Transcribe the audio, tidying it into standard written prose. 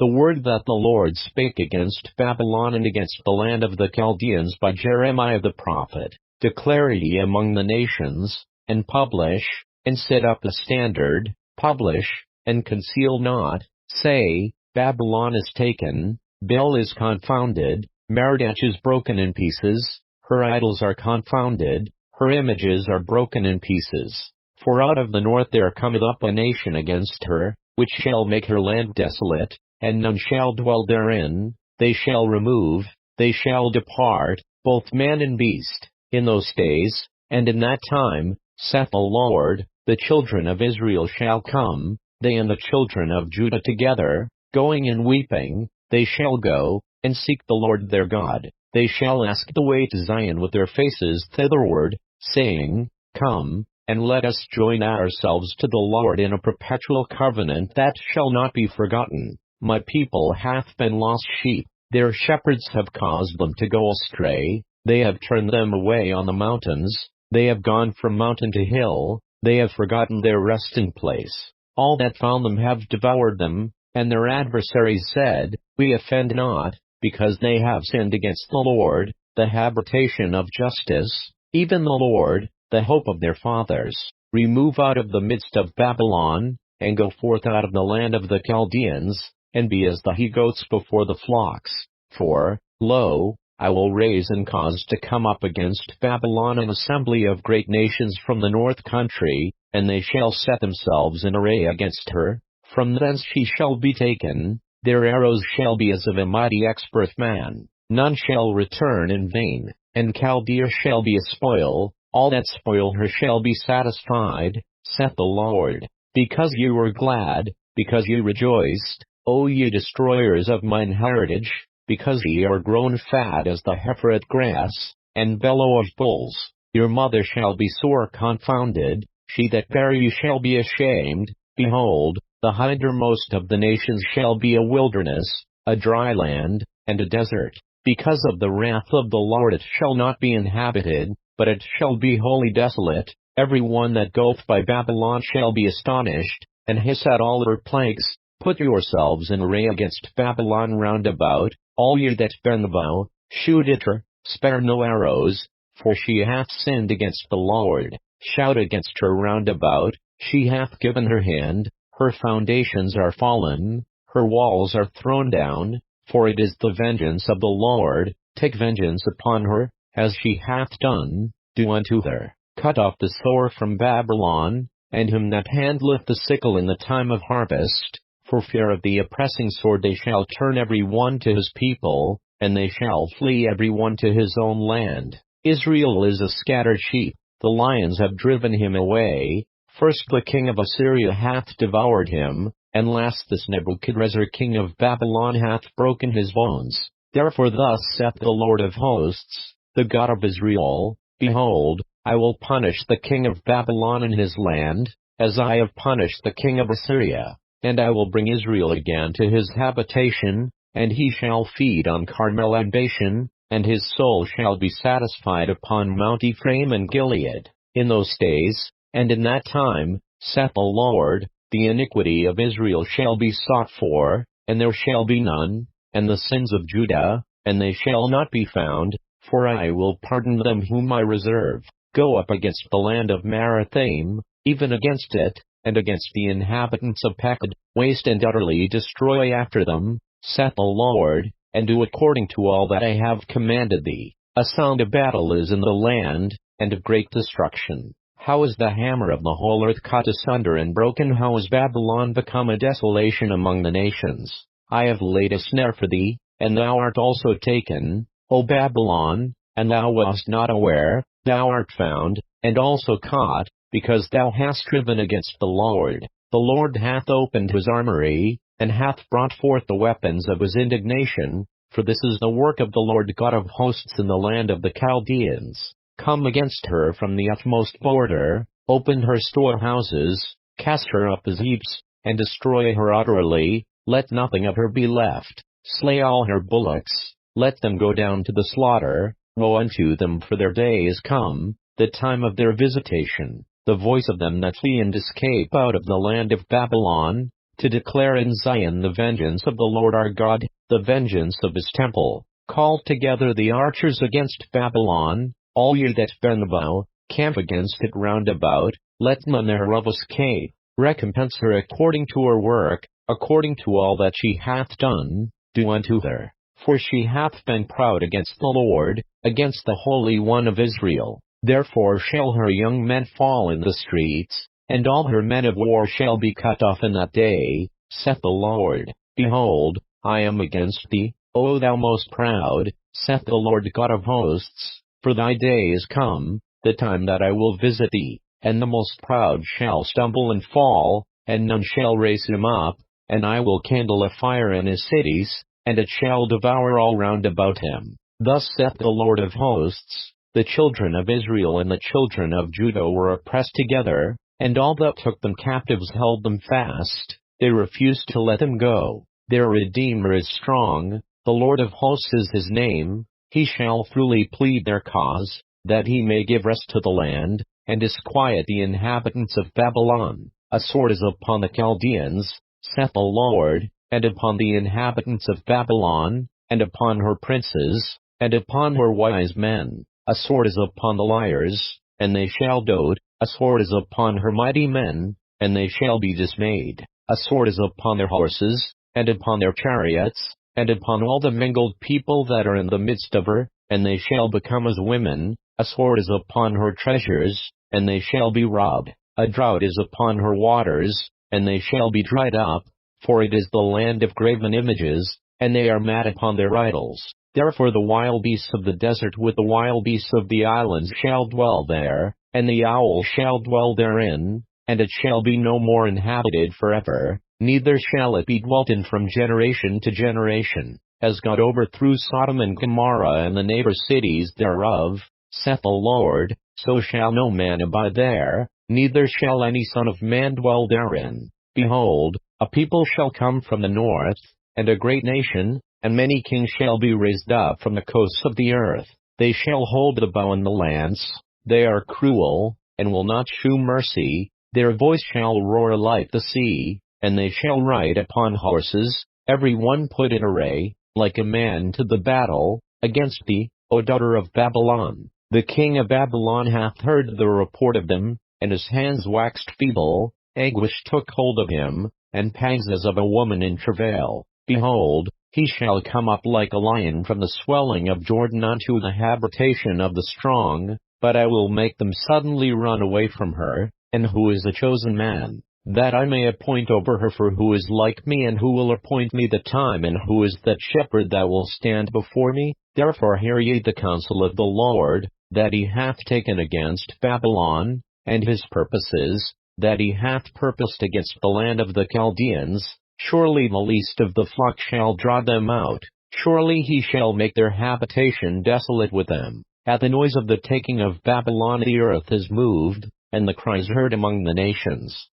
The word that the Lord spake against Babylon and against the land of the Chaldeans by Jeremiah the prophet, declare ye among the nations, and publish, and set up a standard, publish, and conceal not, say, Babylon is taken, Bel is confounded, Merodach is broken in pieces, her idols are confounded, her images are broken in pieces. For out of the north there cometh up a nation against her, which shall make her land desolate, and none shall dwell therein, they shall remove, they shall depart, both man and beast, in those days, and in that time, saith the Lord, the children of Israel shall come, they and the children of Judah together, going and weeping, they shall go, and seek the Lord their God, they shall ask the way to Zion with their faces thitherward, saying, Come, and let us join ourselves to the Lord in a perpetual covenant that shall not be forgotten. My people hath been lost sheep, their shepherds have caused them to go astray, they have turned them away on the mountains, they have gone from mountain to hill, they have forgotten their resting place. All that found them have devoured them, and their adversaries said, We offend not, because they have sinned against the Lord, the habitation of justice, even the Lord, the hope of their fathers. Remove out of the midst of Babylon, and go forth out of the land of the Chaldeans, and be as the he-goats before the flocks. For, lo, I will raise and cause to come up against Babylon an assembly of great nations from the north country, and they shall set themselves in array against her. From thence she shall be taken, their arrows shall be as of a mighty expert man. None shall return in vain, and Chaldea shall be a spoil, all that spoil her shall be satisfied, saith the Lord. Because ye were glad, because ye rejoiced, O ye destroyers of mine heritage, because ye are grown fat as the heifer at grass, and bellow of bulls, your mother shall be sore confounded, she that bare you shall be ashamed. Behold, the hindermost of the nations shall be a wilderness, a dry land, and a desert. Because of the wrath of the Lord it shall not be inhabited, but it shall be wholly desolate. Every one that goeth by Babylon shall be astonished, and hiss at all her plagues. Put yourselves in array against Babylon round about, all ye that bear the bow, shoot at her, spare no arrows, for she hath sinned against the Lord. Shout against her round about, she hath given her hand, her foundations are fallen, her walls are thrown down, for it is the vengeance of the Lord. Take vengeance upon her, as she hath done, do unto her. Cut off the sower from Babylon, and him that handleth the sickle in the time of harvest. For fear of the oppressing sword they shall turn every one to his people, and they shall flee every one to his own land. Israel is a scattered sheep, the lions have driven him away. First the king of Assyria hath devoured him, and last this Nebuchadrezzar king of Babylon hath broken his bones. Therefore thus saith the Lord of hosts, the God of Israel, Behold, I will punish the king of Babylon and his land, as I have punished the king of Assyria. And I will bring Israel again to his habitation, and he shall feed on Carmel and Bashan, and his soul shall be satisfied upon Mount Ephraim and Gilead. In those days, and in that time, saith the Lord, the iniquity of Israel shall be sought for, and there shall be none, and the sins of Judah, and they shall not be found, for I will pardon them whom I reserve. Go up against the land of Marathaim, even against it, and against the inhabitants of Pekod, waste and utterly destroy after them, saith the Lord, and do according to all that I have commanded thee. A sound of battle is in the land, and of great destruction. How is the hammer of the whole earth cut asunder and broken? How is Babylon become a desolation among the nations? I have laid a snare for thee, and thou art also taken, O Babylon, and thou wast not aware. Thou art found, and also caught, because thou hast striven against the Lord. The Lord hath opened his armory, and hath brought forth the weapons of his indignation, for this is the work of the Lord God of hosts in the land of the Chaldeans. Come against her from the utmost border, open her storehouses, cast her up as heaps, and destroy her utterly, let nothing of her be left. Slay all her bullocks, let them go down to the slaughter. Woe unto them, for their day is come, the time of their visitation. The voice of them that flee and escape out of the land of Babylon, to declare in Zion the vengeance of the Lord our God, the vengeance of his temple. Call together the archers against Babylon, all ye that bend the bow, camp against it round about, let none thereof escape. Recompense her according to her work, according to all that she hath done, do unto her. For she hath been proud against the Lord, against the Holy One of Israel. Therefore shall her young men fall in the streets, and all her men of war shall be cut off in that day, saith the Lord. Behold, I am against thee, O thou most proud, saith the Lord God of hosts, for thy day is come, the time that I will visit thee, and the most proud shall stumble and fall, and none shall raise him up, and I will kindle a fire in his cities, and it shall devour all round about him. Thus saith the Lord of hosts, the children of Israel and the children of Judah were oppressed together, and all that took them captives held them fast, they refused to let them go. Their Redeemer is strong, the Lord of hosts is his name, he shall throughly plead their cause, that he may give rest to the land, and disquiet the inhabitants of Babylon. A sword is upon the Chaldeans, saith the Lord, and upon the inhabitants of Babylon, and upon her princes, and upon her wise men. A sword is upon the liars, and they shall dote. A sword is upon her mighty men, and they shall be dismayed. A sword is upon their horses, and upon their chariots, and upon all the mingled people that are in the midst of her, and they shall become as women. A sword is upon her treasures, and they shall be robbed. A drought is upon her waters, and they shall be dried up, for it is the land of graven images, and they are mad upon their idols. Therefore the wild beasts of the desert with the wild beasts of the islands shall dwell there, and the owl shall dwell therein, and it shall be no more inhabited forever, neither shall it be dwelt in from generation to generation. As God overthrew Sodom and Gomorrah and the neighbor cities thereof, saith the Lord, so shall no man abide there, neither shall any son of man dwell therein. Behold, a people shall come from the north, and a great nation, and many kings shall be raised up from the coasts of the earth. They shall hold the bow and the lance, they are cruel, and will not shew mercy, their voice shall roar like the sea, and they shall ride upon horses, every one put in array, like a man to the battle, against thee, O daughter of Babylon. The king of Babylon hath heard the report of them, and his hands waxed feeble, anguish took hold of him, and pangs as of a woman in travail. Behold, he shall come up like a lion from the swelling of Jordan unto the habitation of the strong, but I will make them suddenly run away from her. And who is a chosen man, that I may appoint over her? For who is like me, and who will appoint me the time, and who is that shepherd that will stand before me? Therefore hear ye the counsel of the Lord, that he hath taken against Babylon, and his purposes, that he hath purposed against the land of the Chaldeans. Surely the least of the flock shall draw them out, surely he shall make their habitation desolate with them. At the noise of the taking of Babylon the earth is moved, and the cries heard among the nations.